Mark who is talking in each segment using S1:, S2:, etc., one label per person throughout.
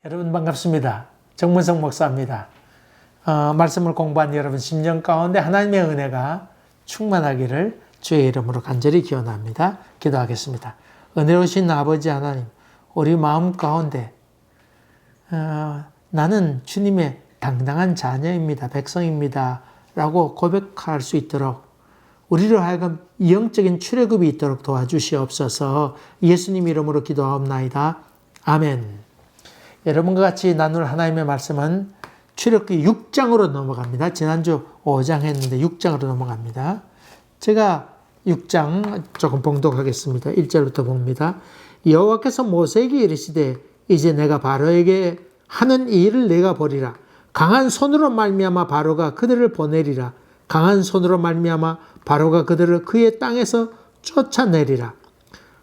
S1: 여러분 반갑습니다. 정문성 목사입니다. 말씀을 공부한 여러분 심령 가운데 하나님의 은혜가 충만하기를 주의 이름으로 간절히 기원합니다. 기도하겠습니다. 은혜로우신 아버지 하나님, 우리 마음 가운데 나는 주님의 당당한 자녀입니다. 백성입니다. 라고 고백할 수 있도록 우리로 하여금 영적인 출애굽이 있도록 도와주시옵소서. 예수님 이름으로 기도하옵나이다. 아멘. 여러분과 같이 나눌 하나님의 말씀은 출애굽기 6장으로 넘어갑니다. 지난주 5장 했는데 6장으로 넘어갑니다. 제가 6장 조금 봉독하겠습니다. 1절부터 봅니다. 여호와께서 모세에게 이르시되 이제 내가 바로에게 하는 이 일을 내가 보리라. 강한 손으로 말미암아 바로가 그들을 보내리라. 강한 손으로 말미암아 바로가 그들을 그의 땅에서 쫓아내리라.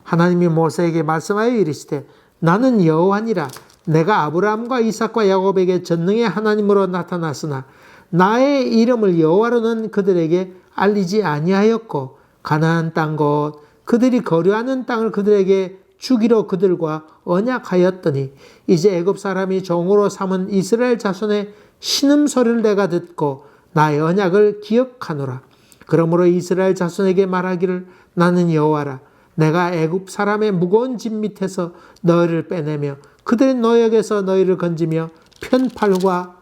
S1: 하나님이 모세에게 말씀하여 이르시되 나는 여호와니라. 내가 아브라함과 이삭과 야곱에게 전능의 하나님으로 나타났으나 나의 이름을 여호와로는 그들에게 알리지 아니하였고 가나안 땅 곧 그들이 거류하는 땅을 그들에게 주기로 그들과 언약하였더니 이제 애굽 사람이 종으로 삼은 이스라엘 자손의 신음소리를 내가 듣고 나의 언약을 기억하노라. 그러므로 이스라엘 자손에게 말하기를 나는 여호와라. 내가 애굽 사람의 무거운 짐 밑에서 너희를 빼내며 그들의 노역에서 너희를 건지며 편팔과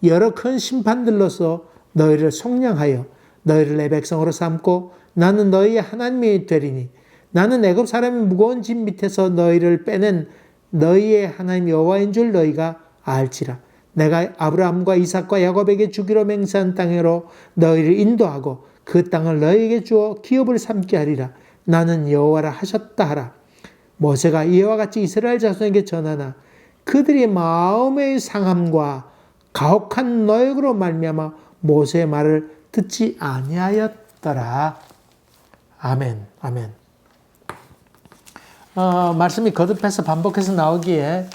S1: 여러 큰 심판들로서 너희를 속량하여 너희를 내 백성으로 삼고 나는 너희의 하나님이 되리니 나는 애굽 사람의 무거운 짐 밑에서 너희를 빼낸 너희의 하나님 여호와인 줄 너희가 알지라. 내가 아브라함과 이삭과 야곱에게 주기로 맹세한 땅으로 너희를 인도하고 그 땅을 너희에게 주어 기업을 삼게 하리라. 나는 여호와라 하셨다 하라. 모세가 이와 같이 이스라엘 자손에게 전하나 그들이 마음의 상함과 가혹한 노역으로 말미암아 모세의 말을 듣지 아니하였더라. 아멘. 아멘. 말씀이 거듭해서 반복해서 나오기에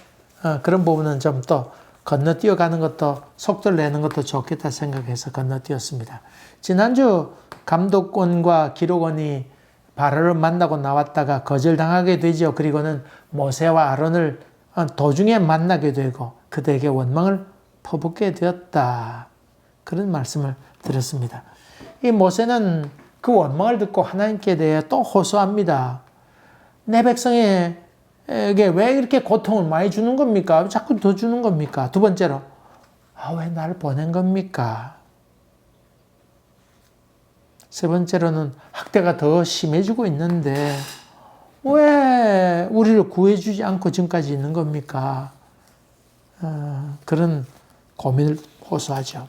S1: 그런 부분은 좀 또 건너뛰어가는 것도 속도를 내는 것도 좋겠다 생각해서 건너뛰었습니다. 지난주 감독원과 기록원이 바로를 만나고 나왔다가 거절당하게 되죠. 그리고는 모세와 아론을 도중에 만나게 되고 그들에게 원망을 퍼붓게 되었다. 그런 말씀을 드렸습니다. 이 모세는 그 원망을 듣고 하나님께 대해 또 호소합니다. 내 백성에게 왜 이렇게 고통을 많이 주는 겁니까? 자꾸 더 주는 겁니까? 두 번째로, 왜 나를 보낸 겁니까? 세 번째로는 학대가 더 심해지고 있는데 왜 우리를 구해주지 않고 지금까지 있는 겁니까? 그런 고민을 호소하죠.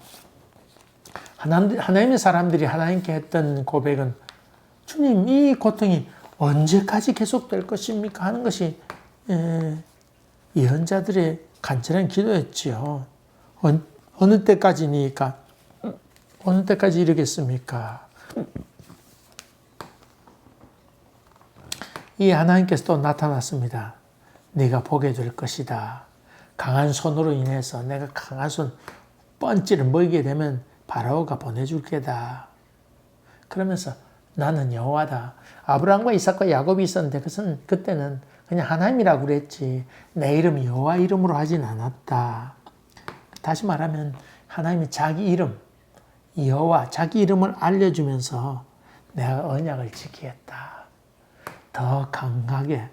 S1: 하나님의 사람들이 하나님께 했던 고백은 주님, 이 고통이 언제까지 계속될 것입니까? 하는 것이 예언자들의 간절한 기도였지요. 어느 때까지니까? 어느 때까지 이르겠습니까? 이 하나님께서 또 나타났습니다. 네가 보게 될 것이다. 강한 손으로 인해서 내가 강한 손 펀치를 먹이게 되면 바로가 보내줄 게다. 그러면서 나는 여호와다. 아브라함과 이삭과 야곱이 있었는데 그때는 그냥 하나님이라고 그랬지 내 이름이 여호와 이름으로 하진 않았다. 다시 말하면 하나님이 자기 이름 여호와 자기 이름을 알려주면서 내가 언약을 지키겠다. 더 강하게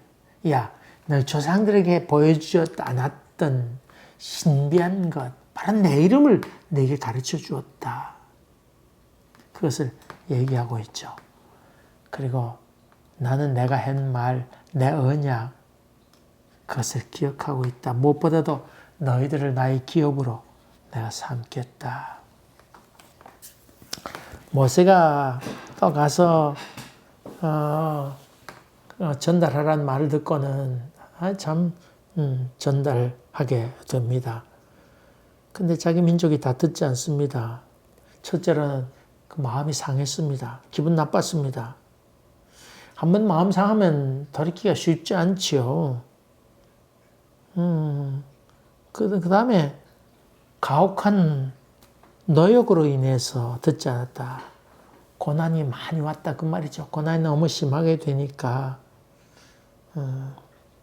S1: 너 조상들에게 보여주지 않았던 신비한 것 바로 내 이름을 내게 가르쳐 주었다. 그것을 얘기하고 있죠. 그리고 나는 내가 한 말, 내 언약 그것을 기억하고 있다. 무엇보다도 너희들을 나의 기업으로 내가 삼겠다. 모세가 또 가서 전달하라는 말을 듣고는 참 전달하게 됩니다. 근데 자기 민족이 다 듣지 않습니다. 첫째로는 그 마음이 상했습니다. 기분 나빴습니다. 한번 마음 상하면 돌이키기가 쉽지 않지요. 그 다음에 가혹한 노역으로 인해서 듣지 않았다. 고난이 많이 왔다 그 말이죠. 고난이 너무 심하게 되니까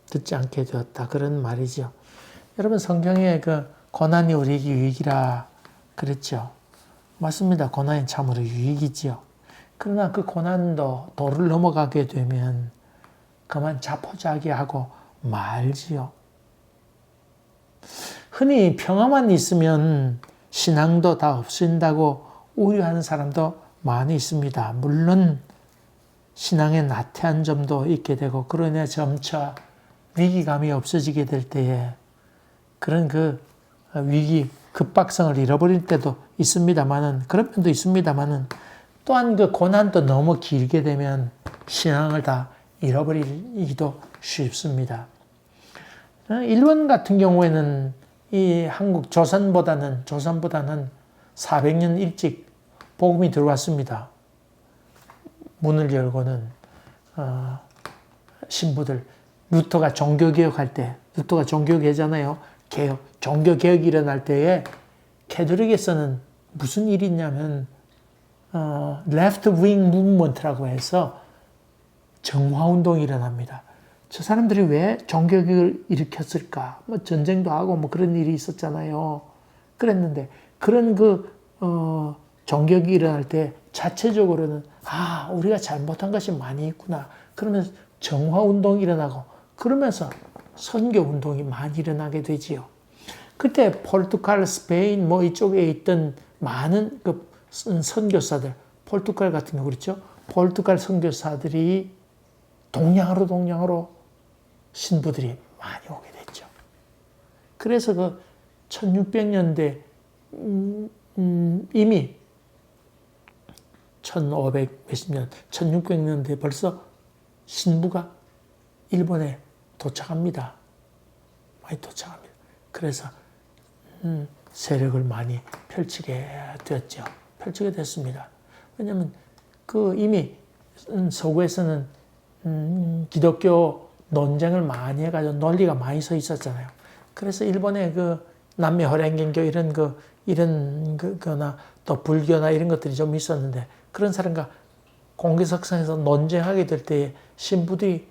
S1: 듣지 않게 되었다. 그런 말이죠. 여러분 성경에 그 고난이 우리에게 유익이라 그랬죠. 맞습니다. 고난이 참으로 유익이지요. 그러나 그 고난도 도를 넘어가게 되면 그만 자포자기하고 말지요. 흔히 평화만 있으면 신앙도 다 없어진다고 우려하는 사람도 많이 있습니다. 물론 신앙에 나태한 점도 있게 되고 그러나 점차 위기감이 없어지게 될 때에 그런 그 위기 급박성을 잃어버릴 때도 있습니다만은 그런 면도 있습니다만은 또한 그 고난도 너무 길게 되면 신앙을 다 잃어버리기도 쉽습니다. 일본 같은 경우에는 이 한국 조선보다는 400년 일찍 복음이 들어왔습니다. 문을 열고는 신부들 루터가 종교개혁할 때 루터가 종교개혁이잖아요. 종교개혁이 일어날 때에 캐톨릭에서는 무슨 일이 있냐면 Left Wing Movement라고 해서 정화운동이 일어납니다. 저 사람들이 왜 종교개혁을 일으켰을까? 뭐 전쟁도 하고 뭐 그런 일이 있었잖아요. 그랬는데 그런 종교개혁이 일어날 때 자체적으로는 우리가 잘못한 것이 많이 있구나. 그러면서 정화운동이 일어나고 그러면서 선교운동이 많이 일어나게 되지요. 그때 포르투갈, 스페인 뭐 이쪽에 있던 많은 그 선교사들, 포르투갈 같은 경우 그렇죠. 포르투갈 선교사들이 동양으로 신부들이 많이 오게 됐죠. 그래서 그 1600년대 이미 1500 몇십 년, 1600년대 벌써 신부가 일본에 도착합니다. 많이 도착합니다. 그래서 세력을 많이 펼치게 되었죠. 펼치게 됐습니다. 왜냐하면 그 이미 서구에서는 기독교 논쟁을 많이 해가지고 논리가 많이 서 있었잖아요. 그래서 일본의 그 남미 호랭개교 이런 거나 또 불교나 이런 것들이 좀 있었는데 그런 사람과 공개석상에서 논쟁하게 될 때에 신부들이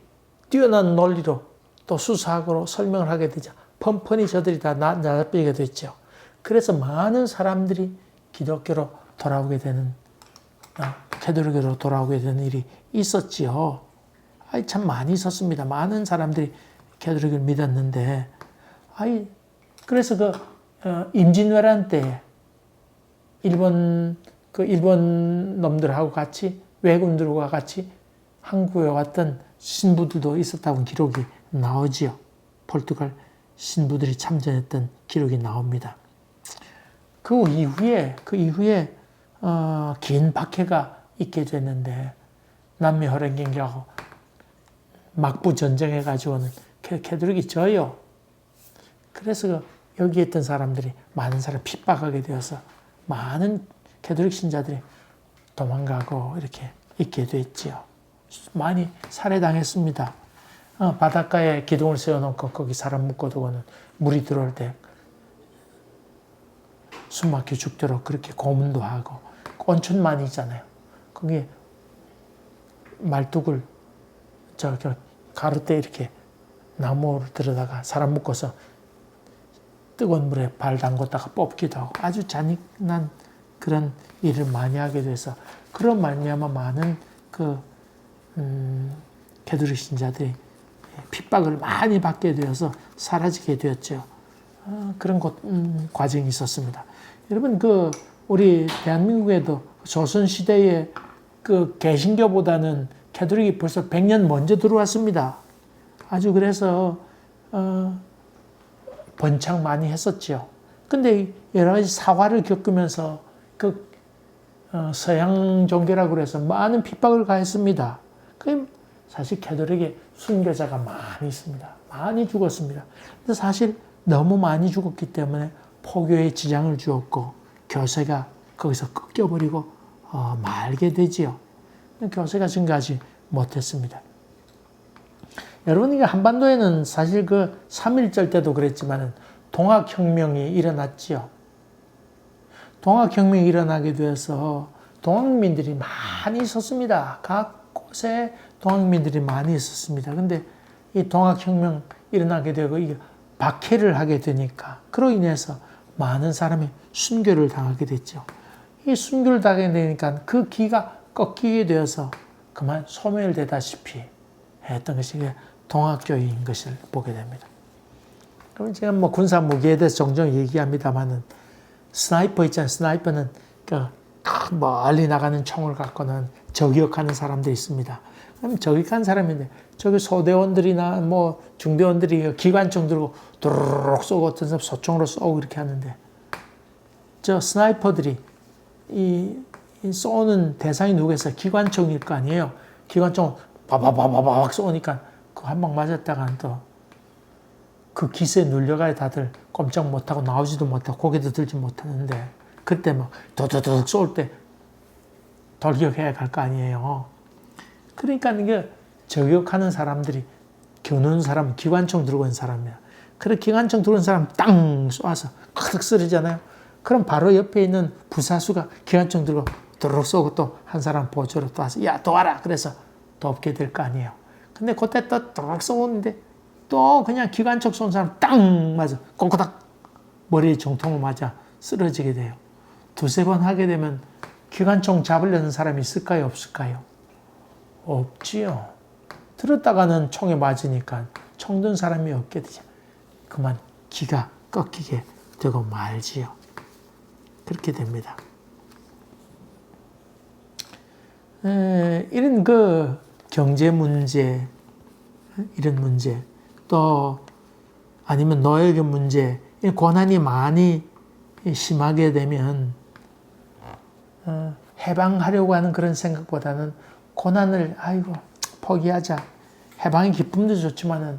S1: 뛰어난 논리로 또 수사학으로 설명을 하게 되자 뻔뻔히 저들이 다 나잡히게 됐죠. 그래서 많은 사람들이 기독교로 돌아오게 되는 캐톨릭으로 돌아오게 되는 일이 있었지요. 참 많이 있었습니다. 많은 사람들이 캐톨릭을 믿었는데 그래서 임진왜란 때 일본 놈들하고 같이 왜군들과 같이 한국에 왔던 신부들도 있었다고 기록이 나오지요. 포르투갈 신부들이 참전했던 기록이 나옵니다. 그 이후에 긴 박해가 있게 됐는데 남미 호랭개교하고 막부 전쟁해가지고는 캐톨릭이 져요. 그래서 여기에 있던 사람들이 많은 사람 핍박하게 되어서 많은 캐톨릭 신자들이 도망가고 이렇게 있게 됐지요. 많이 살해당했습니다. 바닷가에 기둥을 세워놓고 거기 사람 묶어두고는 물이 들어올 때 숨막혀 죽도록 그렇게 고문도 하고 온천 많이 있잖아요. 거기에 말뚝을 가로대 이렇게 나무를 들여다가 사람 묶어서 뜨거운 물에 발 담궜다가 뽑기도 하고 아주 잔인한 그런 일을 많이 하게 돼서 그런 말미암아 많은 캐톨릭 신자들이 핍박을 많이 받게 되어서 사라지게 되었죠. 그런 과정이 있었습니다. 여러분 우리 대한민국에도 조선 시대에 개신교보다는 캐톨릭이 벌써 100년 먼저 들어왔습니다. 아주 그래서 번창 많이 했었죠. 근데 여러 가지 사화를 겪으면서 서양 종교라고 그래서 많은 핍박을 가했습니다. 사실 캐톨릭에 순교자가 많이 있습니다. 많이 죽었습니다. 근데 사실 너무 많이 죽었기 때문에 포교에 지장을 주었고 교세가 거기서 꺾여버리고 말게 되지요. 교세가 증가하지 못했습니다. 여러분, 이게 한반도에는 사실 3.1절 때도 그랬지만 동학혁명이 일어났지요. 동학혁명이 일어나게 되어서 동학민들이 많이 있었습니다. 각 곳에 동학민들이 많이 있었습니다. 근데 이 동학혁명 일어나게 되고 이게 박해를 하게 되니까 그로 인해서 많은 사람이 순교를 당하게 됐죠. 이 순교를 당하게 되니까 그 기가 꺾이게 되어서 그만 소멸되다시피 했던 것이 동학교인 것을 보게 됩니다. 그럼 제가 뭐 군사 무기에 대해서 종종 얘기합니다만은 스나이퍼 있잖아요. 스나이퍼는 그 멀리 나가는 총을 갖고는 저격하는 사람들이 있습니다. 그럼 저격한 사람인데 저기 소대원들이나 뭐 중대원들이 기관총 들고 도로록 쏘고 어떤 사람 소총으로 쏘고 이렇게 하는데 저 스나이퍼들이 이 쏘는 대상이 누구겠어요? 기관총일 거 아니에요. 기관총 바바바바박 쏘니까 그 한 방 맞았다가는 또 그 기세에 눌려가야 다들 꼼짝 못하고 나오지도 못하고 고개도 들지 못하는데 그때 막 도도도둑 쏠 때 돌격해야 갈 거 아니에요. 그러니까 이게 저격하는 사람들이 겨누는 사람 기관총 들고 있는 사람이야. 그래 기관총 들고 있는 사람 땅 쏘아서 크득 쓰러지잖아요. 그럼 바로 옆에 있는 부사수가 기관총 들고 도둑 쏘고 또 한 사람 보조로 또 와서 야 도와라 그래서 돕게 될 거 아니에요. 근데 그때 또 도둑 쏘는데 또 그냥 기관총 쏜 사람 땅 맞아 꼴꼬닥 머리에 정통을 맞아 쓰러지게 돼요. 두세 번 하게 되면 기관총 잡으려는 사람이 있을까요? 없을까요? 없지요. 들었다가는 총에 맞으니까 총 든 사람이 없게 되죠. 그만 기가 꺾이게 되고 말지요. 그렇게 됩니다. 이런 그 경제 문제, 이런 문제, 또 아니면 노역의 문제, 고난이 많이 심하게 되면 해방하려고 하는 그런 생각보다는 고난을 아이고 포기하자. 해방의 기쁨도 좋지만은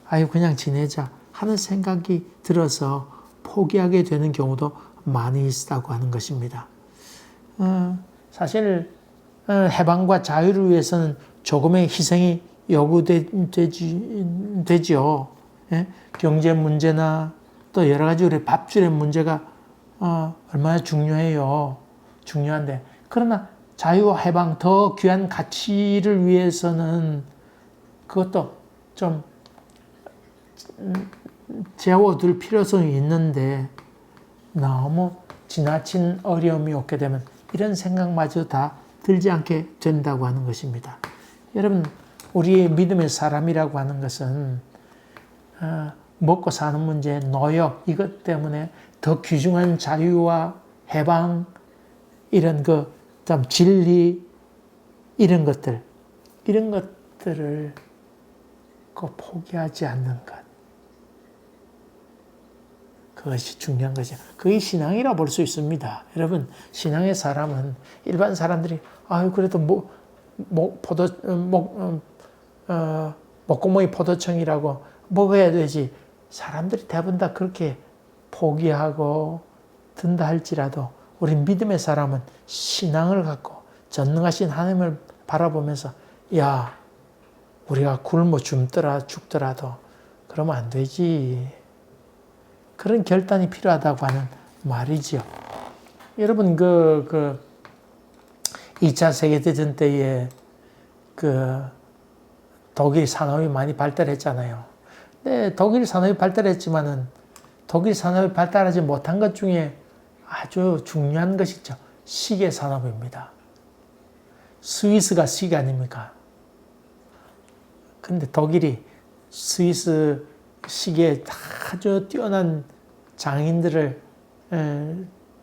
S1: 아이고 그냥 지내자 하는 생각이 들어서 포기하게 되는 경우도 많이 있다고 하는 것입니다. 사실 해방과 자유를 위해서는 조금의 희생이 요구되지요. 예? 경제 문제나 또 여러 가지 우리 밥줄의 문제가 얼마나 중요해요. 중요한데 그러나 자유와 해방 더 귀한 가치를 위해서는 그것도 좀 재워둘 필요성이 있는데 너무 지나친 어려움이 오게 되면 이런 생각마저 다 들지 않게 된다고 하는 것입니다. 여러분 우리의 믿음의 사람이라고 하는 것은 먹고 사는 문제, 노역 이것 때문에 더 귀중한 자유와 해방 이런 좀 진리 이런 것들을 포기하지 않는 것. 그것이 중요한 거죠. 그게 신앙이라 볼 수 있습니다. 여러분, 신앙의 사람은 일반 사람들이 아유 그래도 목구멍이 포도청이라고 먹어야 되지. 사람들이 대부분 다 그렇게 포기하고 든다 할지라도 우리 믿음의 사람은 신앙을 갖고 전능하신 하나님을 바라보면서 야 우리가 굶어 죽더라도 그러면 안 되지. 그런 결단이 필요하다고 하는 말이지요. 여러분 2차 세계대전 때에 독일 산업이 많이 발달했잖아요. 근데 독일 산업이 발달했지만은 독일 산업이 발달하지 못한 것 중에 아주 중요한 것이죠. 시계 산업입니다. 스위스가 시계 아닙니까? 근데 독일이 스위스 시계에 아주 뛰어난 장인들을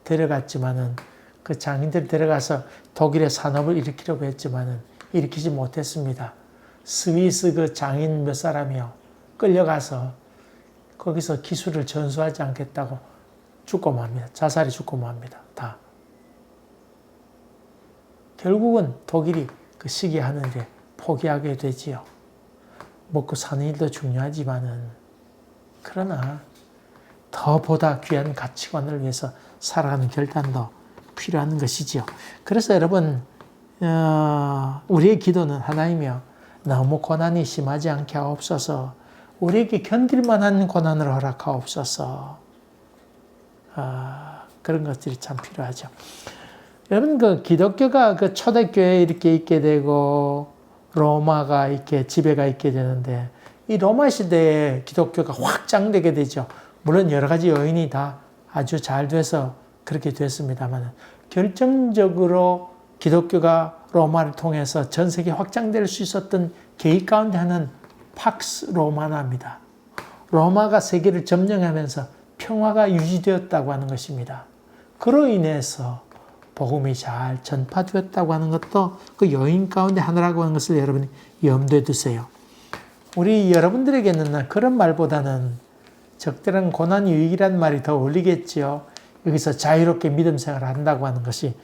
S1: 데려갔지만은 그 장인들 데려가서 독일의 산업을 일으키려고 했지만은 일으키지 못했습니다. 스위스 그 장인 몇 사람이요 끌려가서 거기서 기술을 전수하지 않겠다고 죽고 맙니다. 자살이 죽고 맙니다. 다. 결국은 독일이 그 시계 하는데 포기하게 되지요. 먹고 사는 일도 중요하지만은 그러나 더보다 귀한 가치관을 위해서 살아가는 결단도 필요한 것이지요. 그래서 여러분 우리의 기도는 하나님이여 너무 고난이 심하지 않게 하옵소서. 우리에게 견딜만한 고난을 허락하옵소서. 그런 것들이 참 필요하죠. 여러분 기독교가 초대교회에 이렇게 있게 되고 로마가 이렇게 지배가 있게 되는데 이 로마 시대에 기독교가 확장되게 되죠. 물론 여러 가지 요인이 다 아주 잘 돼서 그렇게 됐습니다만 결정적으로 기독교가 로마를 통해서 전 세계에 확장될 수 있었던 계기 가운데 하나는 팍스 로마나입니다. 로마가 세계를 점령하면서 평화가 유지되었다고 하는 것입니다. 그로 인해서 복음이 잘 전파되었다고 하는 것도 그 요인 가운데 하나라고 하는 것을 여러분이 염두에 두세요. 우리 여러분들에게는 그런 말보다는 적절한 고난 유익이란 말이 더 어울리겠지요. 여기서 자유롭게 믿음 생활을 한다고 하는 것이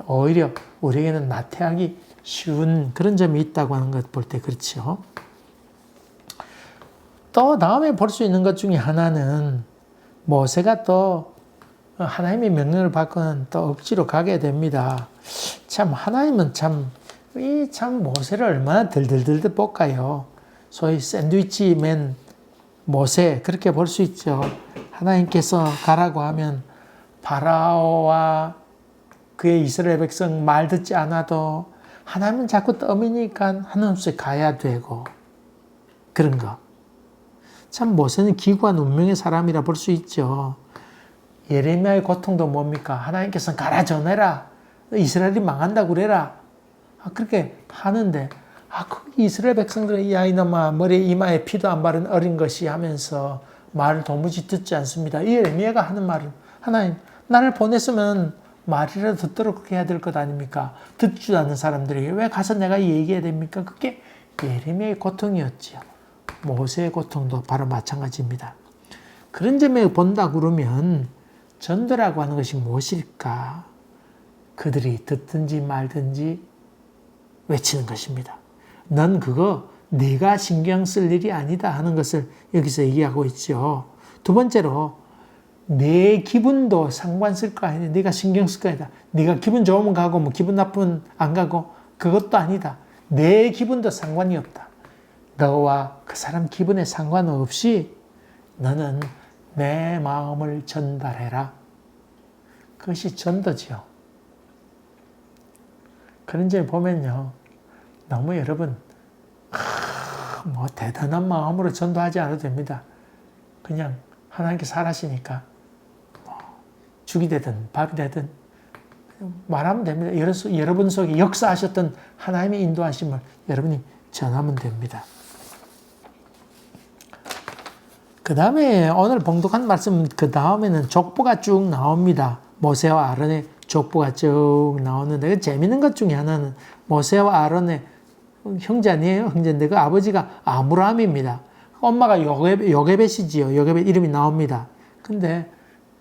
S1: 오히려 우리에게는 나태하기 쉬운 그런 점이 있다고 하는 것 볼 때 그렇죠. 또 다음에 볼 수 있는 것 중에 하나는 모세가 또 하나님의 명령을 받고는 또 억지로 가게 됩니다. 참 하나님은 참 모세를 얼마나 들들들들 볶아요. 소위 샌드위치맨 모세 그렇게 볼 수 있죠. 하나님께서 가라고 하면 파라오와 그의 이스라엘 백성 말 듣지 않아도 하나님은 자꾸 떠미니까 하나님 없이 가야 되고 그런 거. 참 모세는 기구한 운명의 사람이라 볼 수 있죠. 예레미야의 고통도 뭡니까? 하나님께서는 가라 전해라. 이스라엘이 망한다고 그래라. 그렇게 하는데 이스라엘 백성들은 야 이놈아 머리에 이마에 피도 안 바른 어린 것이 하면서 말을 도무지 듣지 않습니다. 이 예레미야가 하는 말은 하나님 나를 보냈으면 말이라도 듣도록 해야 될 것 아닙니까? 듣지도 않는 사람들에게 왜 가서 내가 얘기해야 됩니까? 그게 예레미야의 고통이었지요. 모세의 고통도 바로 마찬가지입니다. 그런 점에 본다 그러면 전도라고 하는 것이 무엇일까? 그들이 듣든지 말든지 외치는 것입니다. 넌 그거 네가 신경 쓸 일이 아니다 하는 것을 여기서 얘기하고 있죠. 두 번째로 내 기분도 상관 쓸 거 아니다. 네가 신경 쓸 거 아니다. 네가 기분 좋으면 가고 뭐 기분 나쁘면 안 가고 그것도 아니다. 내 기분도 상관이 없다. 너와 그 사람 기분에 상관없이 너는 내 마음을 전달해라. 그것이 전도지요. 그런 점을 보면요. 너무 여러분 뭐 대단한 마음으로 전도하지 않아도 됩니다. 그냥 하나님께 살아시니까 죽이 되든 밥이 되든 말하면 됩니다. 여러분 속에 역사하셨던 하나님의 인도하심을 여러분이 전하면 됩니다. 그 다음에 오늘 봉독한 말씀 그 다음에는 족보가 쭉 나옵니다. 모세와 아론의 족보가 쭉 나오는데 재미있는 것 중에 하나는 모세와 아론의 형제 아니에요? 형제인데 그 아버지가 아므람입니다. 엄마가 요게벳이지요. 요게벳 이름이 나옵니다. 근데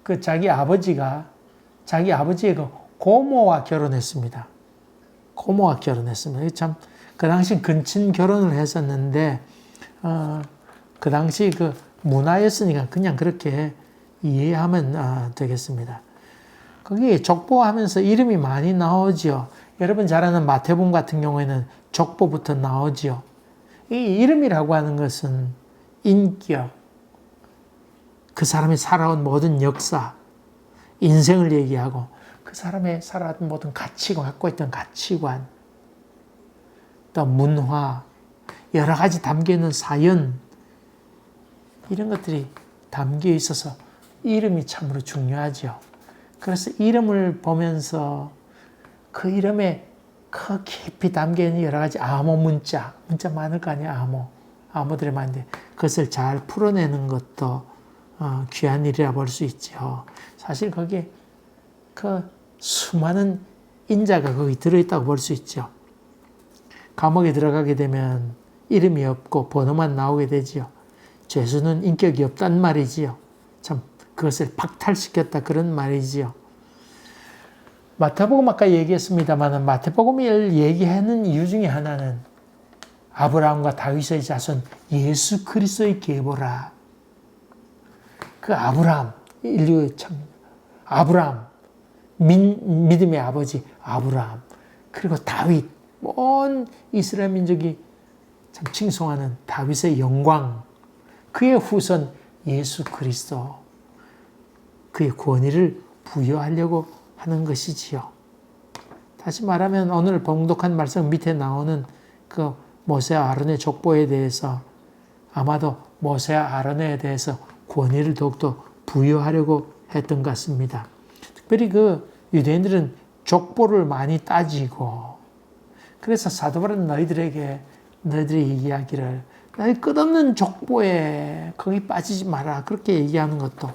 S1: 그 자기 아버지의 그 고모와 결혼했습니다. 고모와 결혼했습니다. 참 그 당시 근친 결혼을 했었는데 그 당시 그 문화였으니까 그냥 그렇게 이해하면 되겠습니다. 거기 족보하면서 이름이 많이 나오죠. 여러분 잘 아는 마태복음 같은 경우에는 족보부터 나오죠. 이 이름이라고 하는 것은 인격, 그 사람이 살아온 모든 역사, 인생을 얘기하고 그 사람의 살아온 모든 가치관, 갖고 있던 가치관, 또 문화, 여러 가지 담겨있는 사연, 이런 것들이 담겨 있어서 이름이 참으로 중요하죠. 그래서 이름을 보면서 그 이름에 그 깊이 담겨있는 여러 가지 암호 문자 많을 거 아니야, 암호들이 많은데 그것을 잘 풀어내는 것도 귀한 일이라 볼 수 있죠. 사실 거기에 그 수많은 인자가 거기 들어있다고 볼 수 있죠. 감옥에 들어가게 되면 이름이 없고 번호만 나오게 되지요. 죄수는 인격이 없단 말이지요. 참 그것을 박탈시켰다 그런 말이지요. 마태복음 아까 얘기했습니다만 마태복음을 얘기하는 이유 중에 하나는 아브라함과 다윗의 자손 예수 그리스도의 계보라. 그 아브라함, 인류의 참 아브라함, 믿음의 아버지 아브라함, 그리고 다윗, 온 이스라엘 민족이 참 칭송하는 다윗의 영광, 그의 후손 예수 그리스도, 그의 권위를 부여하려고 하는 것이지요. 다시 말하면 오늘 봉독한 말씀 밑에 나오는 그 모세와 아론의 족보에 대해서 아마도 모세와 아론에 대해서 권위를 더욱더 부여하려고 했던 것 같습니다. 특별히 그 유대인들은 족보를 많이 따지고, 그래서 사도 바울은 너희들이 얘기하기를 너희 끝없는 족보에 거기 빠지지 마라, 그렇게 얘기하는 것도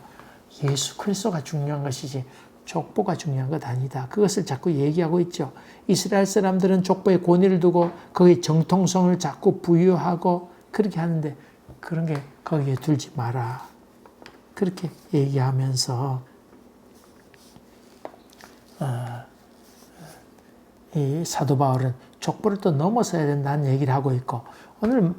S1: 예수 그리스도가 중요한 것이지 족보가 중요한 것 아니다. 그것을 자꾸 얘기하고 있죠. 이스라엘 사람들은 족보에 권위를 두고 거기에 정통성을 자꾸 부여하고 그렇게 하는데 그런 게 거기에 둘지 마라, 그렇게 얘기하면서 이 사도 바울은 족보를 또 넘어서야 된다는 얘기를 하고 있고, 오늘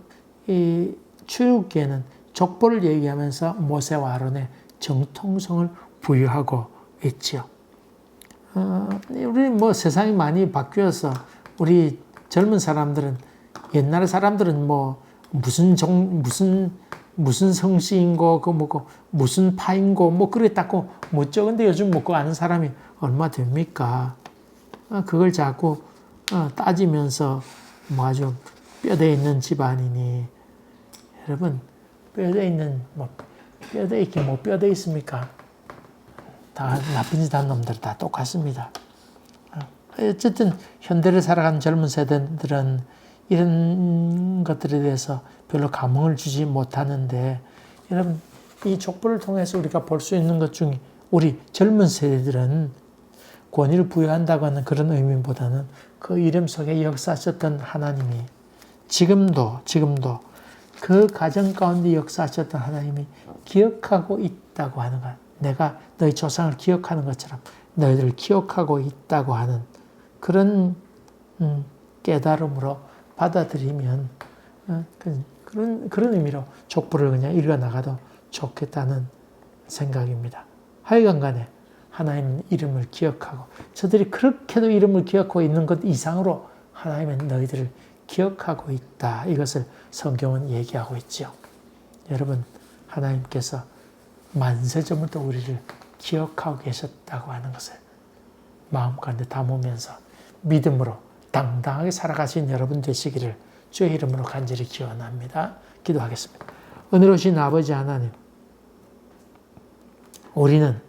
S1: 이 출애굽기에는 족보를 얘기하면서 모세와 아론의 정통성을 부여하고 있지요. 우리 뭐 세상이 많이 바뀌어서 우리 젊은 사람들은, 옛날 사람들은 뭐 무슨 성씨인고 그 뭐고 무슨 파인고 뭐 그랬다고 묻죠. 근데 요즘 뭐 아는 사람이 얼마 됩니까? 그걸 자꾸 따지면서 뭐 아주 뼈대 있는 집안이니, 여러분 뼈대 있는 뼈대 있긴 뭐 뼈대 있습니까? 다 나쁜 짓 한 놈들 다 똑같습니다. 어쨌든 현대를 살아가는 젊은 세대들은 이런 것들에 대해서 별로 감흥을 주지 못하는데, 여러분 이 족보를 통해서 우리가 볼 수 있는 것 중에 우리 젊은 세대들은 권위를 부여한다고 하는 그런 의미보다는 그 이름 속에 역사하셨던 하나님이 지금도 그 가정 가운데 역사하셨던 하나님이 기억하고 있다고 하는 것. 내가 너희 조상을 기억하는 것처럼 너희들을 기억하고 있다고 하는 그런 깨달음으로 받아들이면 그런 의미로 족보를 그냥 읽어나가도 좋겠다는 생각입니다. 하여간 간에 하나님 이름을 기억하고, 저들이 그렇게도 이름을 기억하고 있는 것 이상으로 하나님은 너희들을 기억하고 있다, 이것을 성경은 얘기하고 있죠. 여러분, 하나님께서 만세전부터 우리를 기억하고 계셨다고 하는 것을 마음가운데 담으면서 믿음으로 당당하게 살아가신 여러분 되시기를 주의 이름으로 간절히 기원합니다. 기도하겠습니다. 은혜로우신 아버지 하나님, 우리는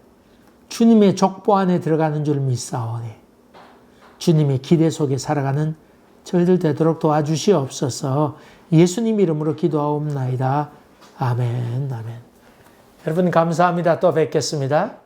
S1: 주님의 족보 안에 들어가는 줄 믿사오니 주님의 기대 속에 살아가는 저희들 되도록 도와주시옵소서. 예수님 이름으로 기도하옵나이다. 아멘, 아멘. 여러분 감사합니다. 또 뵙겠습니다.